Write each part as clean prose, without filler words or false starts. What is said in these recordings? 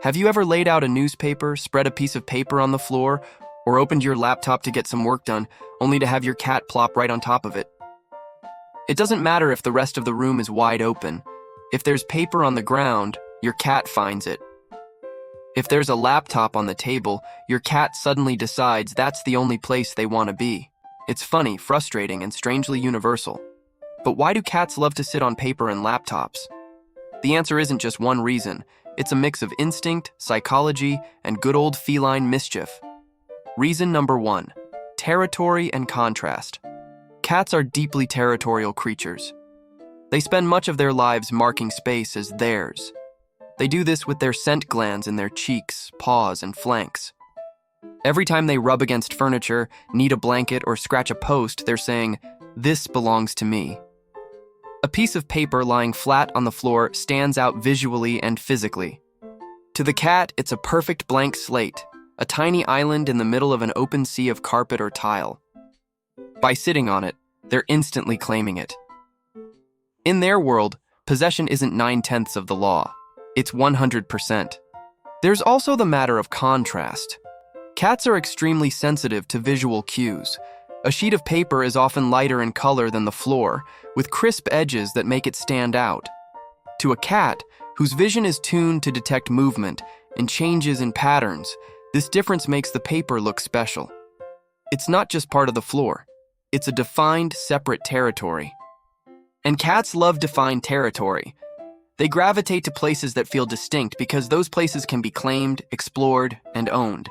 Have you ever laid out a newspaper, spread a piece of paper on the floor, or opened your laptop to get some work done, only to have your cat plop right on top of it? It doesn't matter if the rest of the room is wide open. If there's paper on the ground, your cat finds it. If there's a laptop on the table, your cat suddenly decides that's the only place they want to be. It's funny, frustrating, and strangely universal. But why do cats love to sit on paper and laptops? The answer isn't just one reason. It's a mix of instinct, psychology, and good old feline mischief. Reason number 1, territory and contrast. Cats are deeply territorial creatures. They spend much of their lives marking space as theirs. They do this with their scent glands in their cheeks, paws, and flanks. Every time they rub against furniture, knead a blanket, or scratch a post, they're saying, "This belongs to me." A piece of paper lying flat on the floor stands out visually and physically. To the cat, it's a perfect blank slate, a tiny island in the middle of an open sea of carpet or tile. By sitting on it, they're instantly claiming it. In their world, possession isn't 9/10 of the law. It's 100%. There's also the matter of contrast. Cats are extremely sensitive to visual cues. A sheet of paper is often lighter in color than the floor, with crisp edges that make it stand out. To a cat, whose vision is tuned to detect movement and changes in patterns, this difference makes the paper look special. It's not just part of the floor. It's a defined, separate territory. And cats love defined territory. They gravitate to places that feel distinct because those places can be claimed, explored, and owned.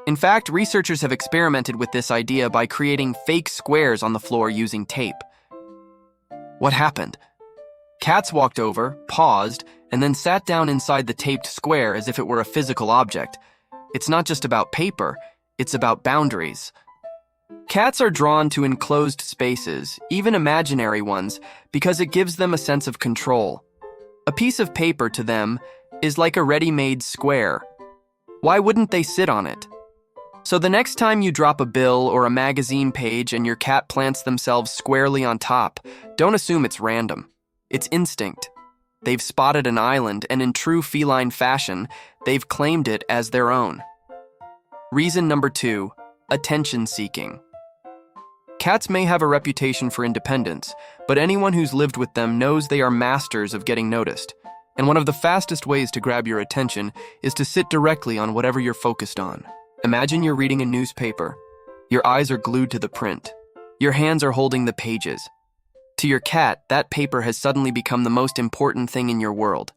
In fact, researchers have experimented with this idea by creating fake squares on the floor using tape. What happened? Cats walked over, paused, and then sat down inside the taped square as if it were a physical object. It's not just about paper, it's about boundaries. Cats are drawn to enclosed spaces, even imaginary ones, because it gives them a sense of control. A piece of paper to them is like a ready-made square. Why wouldn't they sit on it? So the next time you drop a bill or a magazine page and your cat plants themselves squarely on top, don't assume it's random. It's instinct. They've spotted an island, and in true feline fashion, they've claimed it as their own. Reason number 2, attention-seeking. Cats may have a reputation for independence, but anyone who's lived with them knows they are masters of getting noticed. And one of the fastest ways to grab your attention is to sit directly on whatever you're focused on. Imagine you're reading a newspaper. Your eyes are glued to the print. Your hands are holding the pages. To your cat, that paper has suddenly become the most important thing in your world.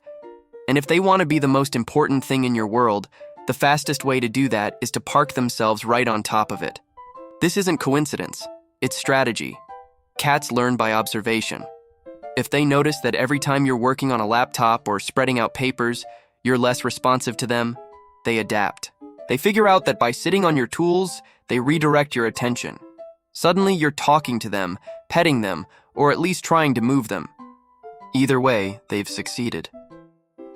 And if they want to be the most important thing in your world, the fastest way to do that is to park themselves right on top of it. This isn't coincidence. It's strategy. Cats learn by observation. If they notice that every time you're working on a laptop or spreading out papers, you're less responsive to them, they adapt. They figure out that by sitting on your tools, they redirect your attention. Suddenly, you're talking to them, petting them, or at least trying to move them. Either way, they've succeeded.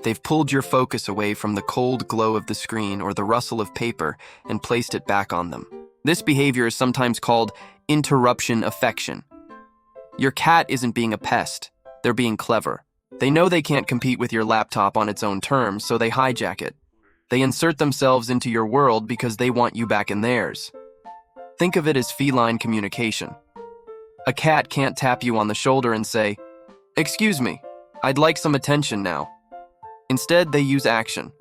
They've pulled your focus away from the cold glow of the screen or the rustle of paper and placed it back on them. This behavior is sometimes called interruption affection. Your cat isn't being a pest. They're being clever. They know they can't compete with your laptop on its own terms, so they hijack it. They insert themselves into your world because they want you back in theirs. Think of it as feline communication. A cat can't tap you on the shoulder and say, "Excuse me, I'd like some attention now." Instead, they use action.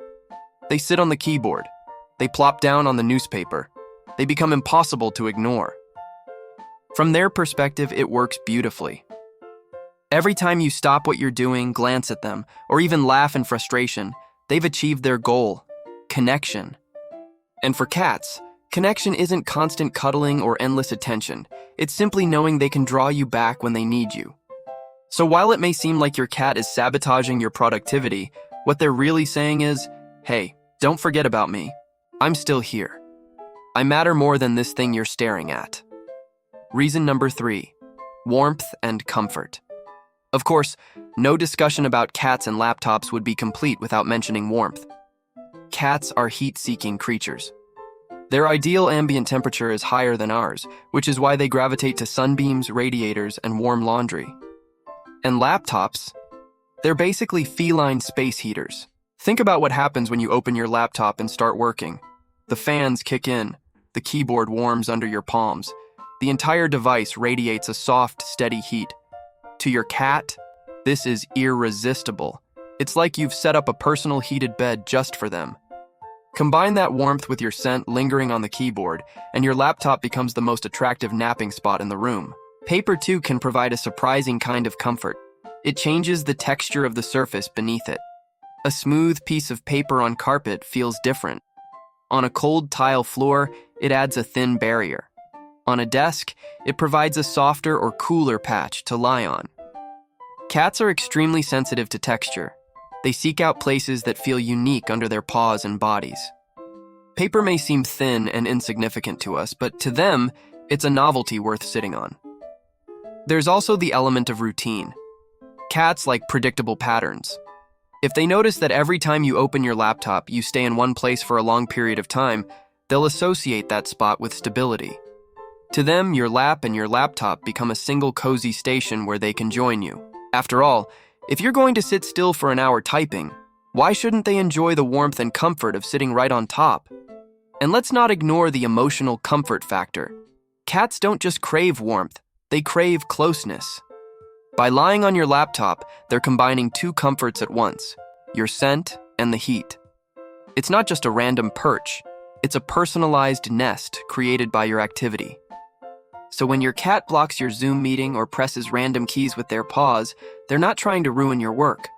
They sit on the keyboard. They plop down on the newspaper. They become impossible to ignore. From their perspective, it works beautifully. Every time you stop what you're doing, glance at them, or even laugh in frustration, they've achieved their goal: connection. And for cats, connection isn't constant cuddling or endless attention. It's simply knowing they can draw you back when they need you. So while it may seem like your cat is sabotaging your productivity, what they're really saying is, "Hey, don't forget about me. I'm still here. I matter more than this thing you're staring at." Reason number 3, warmth and comfort. Of course, no discussion about cats and laptops would be complete without mentioning warmth. Cats are heat-seeking creatures. Their ideal ambient temperature is higher than ours, which is why they gravitate to sunbeams, radiators, and warm laundry. And laptops? They're basically feline space heaters. Think about what happens when you open your laptop and start working. The fans kick in, the keyboard warms under your palms. The entire device radiates a soft, steady heat. To your cat, this is irresistible. It's like you've set up a personal heated bed just for them. Combine that warmth with your scent lingering on the keyboard, and your laptop becomes the most attractive napping spot in the room. Paper, too, can provide a surprising kind of comfort. It changes the texture of the surface beneath it. A smooth piece of paper on carpet feels different. On a cold tile floor, it adds a thin barrier. On a desk, it provides a softer or cooler patch to lie on. Cats are extremely sensitive to texture. They seek out places that feel unique under their paws and bodies. Paper may seem thin and insignificant to us, but to them, it's a novelty worth sitting on. There's also the element of routine. Cats like predictable patterns. If they notice that every time you open your laptop, you stay in one place for a long period of time, they'll associate that spot with stability. To them, your lap and your laptop become a single cozy station where they can join you. After all, if you're going to sit still for an hour typing, why shouldn't they enjoy the warmth and comfort of sitting right on top? And let's not ignore the emotional comfort factor. Cats don't just crave warmth, they crave closeness. By lying on your laptop, they're combining two comforts at once, your scent and the heat. It's not just a random perch, it's a personalized nest created by your activity. So when your cat blocks your Zoom meeting or presses random keys with their paws, they're not trying to ruin your work.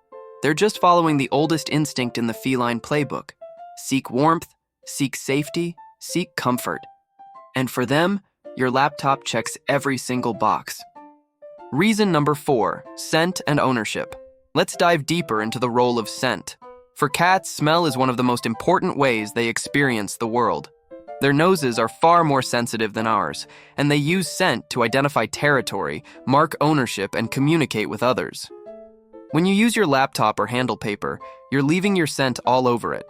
They're just following the oldest instinct in the feline playbook. Seek warmth, seek safety, seek comfort. And for them, your laptop checks every single box. Reason number 4, scent and ownership. Let's dive deeper into the role of scent. For cats, smell is one of the most important ways they experience the world. Their noses are far more sensitive than ours, and they use scent to identify territory, mark ownership, and communicate with others. When you use your laptop or handle paper, you're leaving your scent all over it.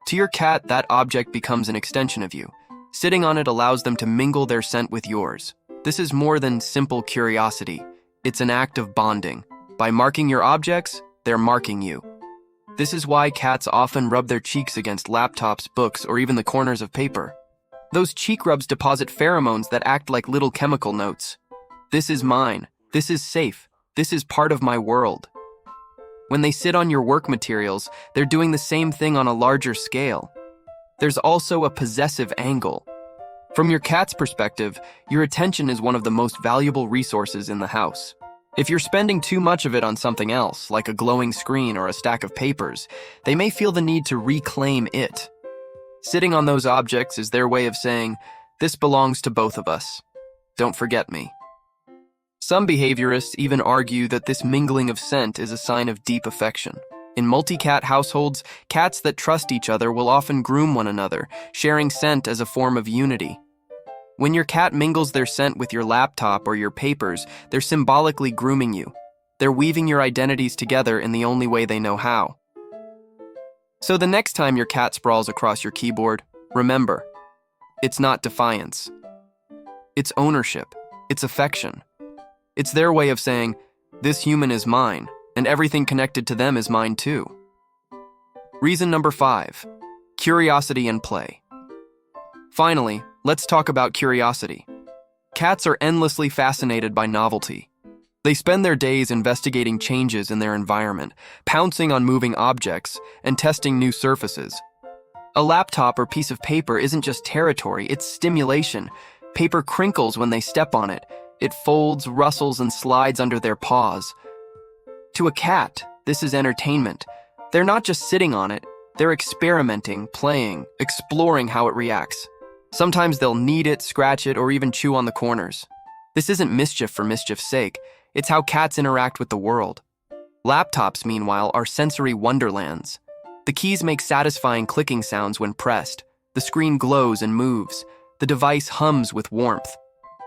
To your cat, that object becomes an extension of you. Sitting on it allows them to mingle their scent with yours. This is more than simple curiosity. It's an act of bonding. By marking your objects, they're marking you. This is why cats often rub their cheeks against laptops, books, or even the corners of paper. Those cheek rubs deposit pheromones that act like little chemical notes. This is mine. This is safe. This is part of my world. When they sit on your work materials, they're doing the same thing on a larger scale. There's also a possessive angle. From your cat's perspective, your attention is one of the most valuable resources in the house. If you're spending too much of it on something else, like a glowing screen or a stack of papers, they may feel the need to reclaim it. Sitting on those objects is their way of saying, "This belongs to both of us. Don't forget me." Some behaviorists even argue that this mingling of scent is a sign of deep affection. In multi-cat households, cats that trust each other will often groom one another, sharing scent as a form of unity. When your cat mingles their scent with your laptop or your papers, they're symbolically grooming you. They're weaving your identities together in the only way they know how. So the next time your cat sprawls across your keyboard, remember, it's not defiance. It's ownership. It's affection. It's their way of saying, "This human is mine, and everything connected to them is mine too." Reason number 5, curiosity and play. Finally, let's talk about curiosity. Cats are endlessly fascinated by novelty. They spend their days investigating changes in their environment, pouncing on moving objects, and testing new surfaces. A laptop or piece of paper isn't just territory, it's stimulation. Paper crinkles when they step on it. It folds, rustles, and slides under their paws. To a cat, this is entertainment. They're not just sitting on it, they're experimenting, playing, exploring how it reacts. Sometimes they'll knead it, scratch it, or even chew on the corners. This isn't mischief for mischief's sake. It's how cats interact with the world. Laptops, meanwhile, are sensory wonderlands. The keys make satisfying clicking sounds when pressed. The screen glows and moves. The device hums with warmth.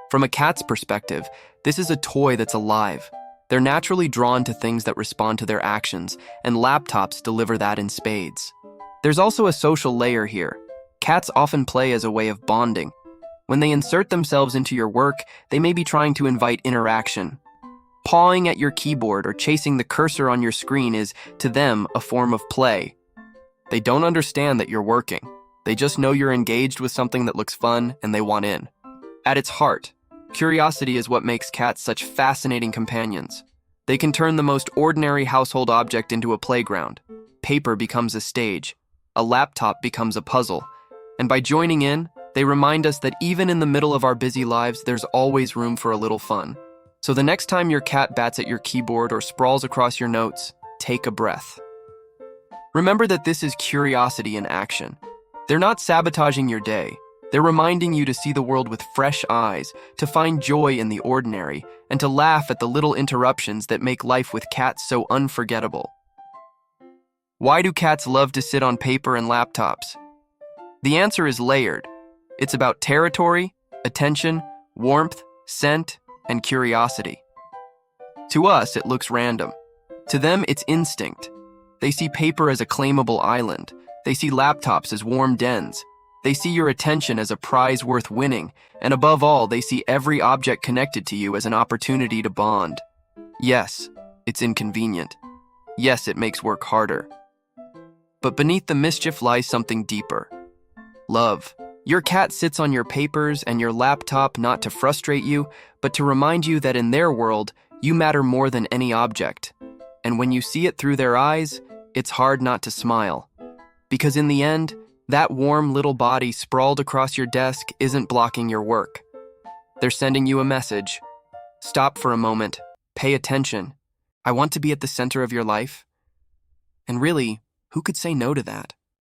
From a cat's perspective, this is a toy that's alive. They're naturally drawn to things that respond to their actions, and laptops deliver that in spades. There's also a social layer here. Cats often play as a way of bonding. When they insert themselves into your work, they may be trying to invite interaction. Pawing at your keyboard or chasing the cursor on your screen is, to them, a form of play. They don't understand that you're working. They just know you're engaged with something that looks fun and they want in. At its heart, curiosity is what makes cats such fascinating companions. They can turn the most ordinary household object into a playground. Paper becomes a stage. A laptop becomes a puzzle. And by joining in, they remind us that even in the middle of our busy lives, there's always room for a little fun. So the next time your cat bats at your keyboard or sprawls across your notes, take a breath. Remember that this is curiosity in action. They're not sabotaging your day. They're reminding you to see the world with fresh eyes, to find joy in the ordinary, and to laugh at the little interruptions that make life with cats so unforgettable. Why do cats love to sit on paper and laptops? The answer is layered. It's about territory, attention, warmth, scent, and curiosity. To us, it looks random. To them, it's instinct. They see paper as a claimable island. They see laptops as warm dens. They see your attention as a prize worth winning. And above all, they see every object connected to you as an opportunity to bond. Yes, it's inconvenient. Yes, it makes work harder. But beneath the mischief lies something deeper. Love. Your cat sits on your papers and your laptop not to frustrate you, but to remind you that in their world, you matter more than any object. And when you see it through their eyes, it's hard not to smile. Because in the end, that warm little body sprawled across your desk isn't blocking your work. They're sending you a message. Stop for a moment. Pay attention. I want to be at the center of your life. And really, who could say no to that?